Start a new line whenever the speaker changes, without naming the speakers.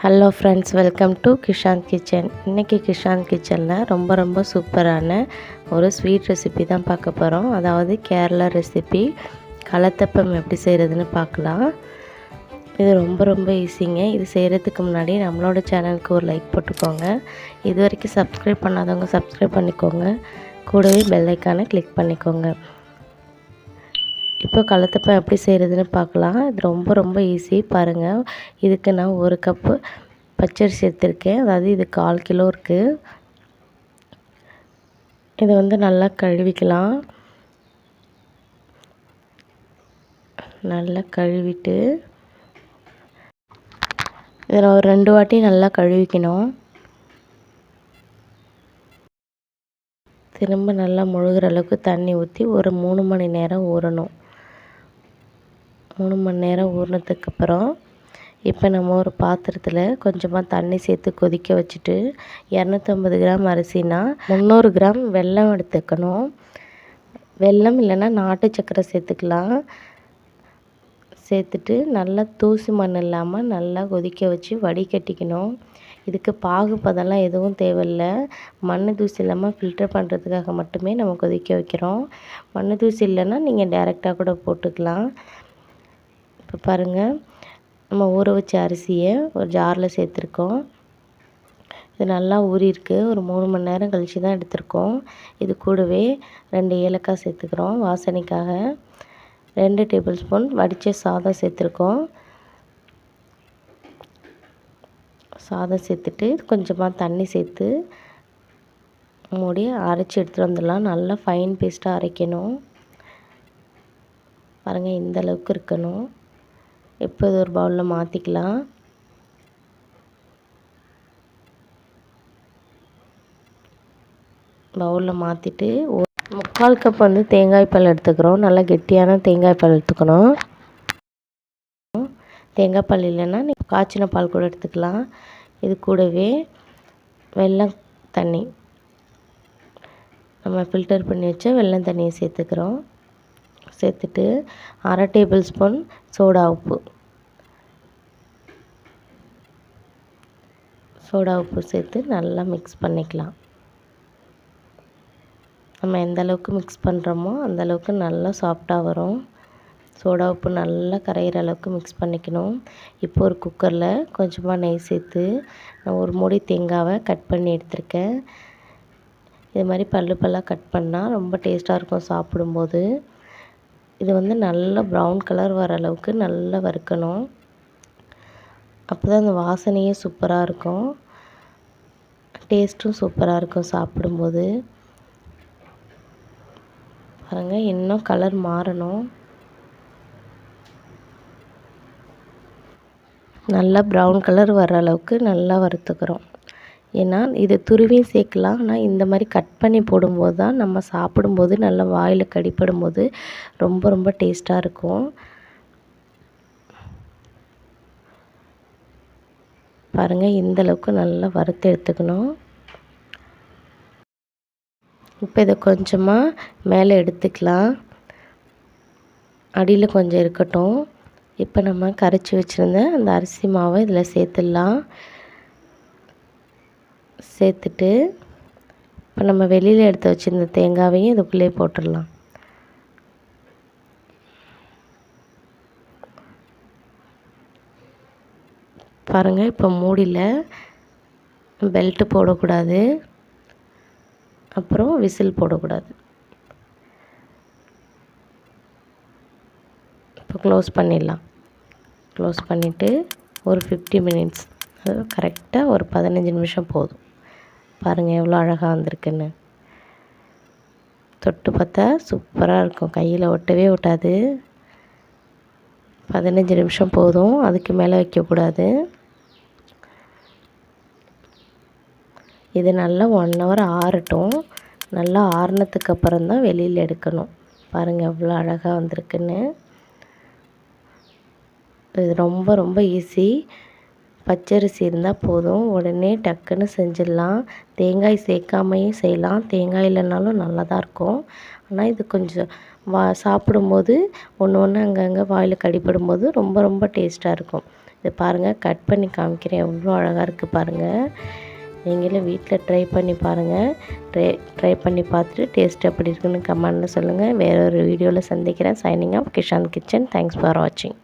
Hello friends, welcome to Kishan kitchen. இன்றைக்கி கிஷான் கிச்சனில் ரொம்ப சூப்பரான ஒரு ஸ்வீட் ரெசிபி தான் பார்க்க போகிறோம். அதாவது கேரளா ரெசிபி கலத்தப்பம் எப்படி செய்கிறதுன்னு பார்க்கலாம். இது ரொம்ப ஈஸிங்க. இது செய்கிறதுக்கு முன்னாடி நம்மளோட சேனலுக்கு ஒரு லைக் போட்டுக்கோங்க. இது வரைக்கும் சப்ஸ்கிரைப் பண்ணாதவங்க சப்ஸ்கிரைப் பண்ணிக்கோங்க. கூடவே பெல் ஐக்கானை கிளிக் பண்ணிக்கோங்க. இப்போ கலத்தப்பம் எப்படி செய்கிறதுன்னு பார்க்கலாம். இது ரொம்ப ஈஸி பாருங்கள். இதுக்கு நான் 1 கப்பு பச்சரிசி எடுத்திருக்கேன். அதாவது இது 1/4 கிலோ இருக்குது. இதை வந்து நல்லா கழுவிக்கலாம். நல்லா கழுவிட்டு இதில் ஒரு 2 வாட்டி நல்லா கழுவிக்கணும். திரும்ப நல்லா முழுகிற அளவுக்கு தண்ணி ஊற்றி ஒரு 3 மணி நேரம் ஊறணும். 3 மணி நேரம் ஊறினதுக்கப்புறம் இப்போ நம்ம ஒரு பாத்திரத்தில் கொஞ்சமாக தண்ணி சேர்த்து கொதிக்க வச்சுட்டு 250 கிராம் அரிசினா 300 கிராம் வெல்லம் எடுத்துக்கணும். வெல்லம் இல்லைன்னா நாட்டு சர்க்கரை சேர்த்துக்கலாம். சேர்த்துட்டு நல்லா தூசி மண் இல்லாமல் நல்லா கொதிக்க வச்சு வடிகட்டிக்கணும். இதுக்கு பாகுபதெல்லாம் எதுவும் தேவையில்லை. மண் தூசி இல்லாமல் ஃபில்டர் பண்ணுறதுக்காக மட்டுமே நம்ம கொதிக்க வைக்கிறோம். மண் தூசி இல்லைன்னா நீங்கள் டைரெக்டாக கூட போட்டுக்கலாம். இப்போ பாருங்கள், நம்ம ஊற வச்ச அரிசியை ஒரு ஜாரில் சேர்த்துருக்கோம். இது நல்லா ஊறியிருக்கு. ஒரு 3 மணி நேரம் கழித்து தான் எடுத்திருக்கோம். இது கூடவே 2 ஏலக்காய் சேர்த்துக்கிறோம் வாசனைக்காக. 2 டேபிள் ஸ்பூன் வடித்த சாதம் சேர்த்துருக்கோம். சாதம் சேர்த்துட்டு கொஞ்சமாக தண்ணி சேர்த்து மூடி அரைச்சி எடுத்துகிட்டு வந்துடலாம். நல்லா ஃபைன் பேஸ்ட்டாக அரைக்கணும். பாருங்கள், இந்த அளவுக்கு இருக்கணும். இப்போ இது ஒரு பவுலில் மாற்றிக்கலாம். பவுலில் மாற்றிட்டு 3/4 கப் வந்து தேங்காய் பால் எடுத்துக்கிறோம். நல்லா கெட்டியான தேங்காய் பால் எடுத்துக்கணும். தேங்காய் பால் இல்லைன்னா நீங்கள் காய்ச்சின பால் கூட எடுத்துக்கலாம். இது கூடவே வெல்லம் தண்ணி, நம்ம ஃபில்டர் பண்ணி வச்ச வெல்லம் தண்ணியை சேர்த்துக்கிறோம். சேர்த்துட்டு 1/2 டேபிள் ஸ்பூன் சோடா உப்பு சேர்த்து நல்லா மிக்ஸ் பண்ணிக்கலாம். நம்ம எந்த அளவுக்கு மிக்ஸ் பண்ணுறோமோ அந்தளவுக்கு நல்லா சாஃப்டாக வரும். சோடா உப்பு நல்லா கரையிற அளவுக்கு மிக்ஸ் பண்ணிக்கணும். இப்போ ஒரு குக்கரில் கொஞ்சமாக நெய் சேர்த்து நான் ஒரு மூடி தேங்காவை கட் பண்ணி எடுத்திருக்கேன். இது மாதிரி பல்லாக கட் பண்ணால் ரொம்ப டேஸ்ட்டாக இருக்கும் சாப்பிடும்போது. இது வந்து நல்லா ப்ரௌன் கலர் வர அளவுக்கு நல்லா வறுக்கணும். அப்போ தான் அந்த வாசனையே சூப்பராக இருக்கும், டேஸ்ட்டும் சூப்பராக இருக்கும் சாப்பிடும்போது. பாருங்கள், இன்னும் கலர் மாறணும். நல்லா ப்ரௌன் கலர் வர அளவுக்கு நல்லா வறுத்துக்கிறோம். ஏன்னா இது துருவியும் சேர்க்கலாம். ஆனால் இந்த மாதிரி கட் பண்ணி போடும்போது தான் நம்ம சாப்பிடும்போது நல்லா வாயில் கடிப்படும்போது ரொம்ப டேஸ்ட்டாக இருக்கும். பாருங்கள், இந்த அளவுக்கு நல்லா வறுத்து எடுத்துக்கணும். இப்போ இதை கொஞ்சமாக மேலே எடுத்துக்கலாம். அடியில் கொஞ்சம் இருக்கட்டும். இப்போ நம்ம கரைச்சி வச்சுருந்த அந்த அரிசி மாவை இதில் சேர்த்துடலாம். சேர்த்துட்டு இப்போ நம்ம வெளியில் எடுத்து வச்சுருந்த தேங்காவையும் இதுக்குள்ளே போட்டுடலாம். பாருங்கள், இப்போ மூடியில் பெல்ட்டு போடக்கூடாது, அப்புறம் விசில் போடக்கூடாது. இப்போ க்ளோஸ் பண்ணிடலாம். க்ளோஸ் பண்ணிவிட்டு ஒரு 50 மினிட்ஸ், அது கரெக்டாக ஒரு 15 நிமிஷம் போதும். பாருங்கள் எவ்வளோ அழகாக வந்திருக்குன்னு. தொட்டு பார்த்தா சூப்பராக இருக்கும், கையில் ஒட்டவே ஒட்டாது. 15 நிமிஷம் போதும், அதுக்கு மேலே வைக்கக்கூடாது. இது நல்லா 1 ஹவர் ஆறட்டும். நல்லா ஆறுனதுக்கு அப்புறம் தான் வெளியில் எடுக்கணும். பாருங்கள் எவ்வளோ அழகாக வந்திருக்குன்னு. இது ரொம்ப ஈஸி. பச்சரிசி இருந்தால் போதும், உடனே டக்குன்னு செஞ்சிடலாம். தேங்காய் சேர்க்காமையும் செய்யலாம், தேங்காய் இல்லைனாலும் நல்லா தான் இருக்கும். ஆனால் இது கொஞ்சம் சாப்பிடும்போது ஒன்று அங்கங்கே வாயில் கடிப்படும்போது ரொம்ப டேஸ்ட்டாக இருக்கும். இது பாருங்கள், கட் பண்ணி காமிக்கிறேன். எவ்வளோ அழகாக இருக்குது பாருங்கள். நீங்களும் வீட்டில் ட்ரை பண்ணி பாருங்கள். ட்ரை பண்ணி பார்த்துட்டு டேஸ்ட் எப்படி இருக்குன்னு கமெண்டில் சொல்லுங்கள். வேறு ஒரு வீடியோவில் சந்திக்கிறேன். Signing off Kishanth kitchen. Thanks for வாட்சிங்.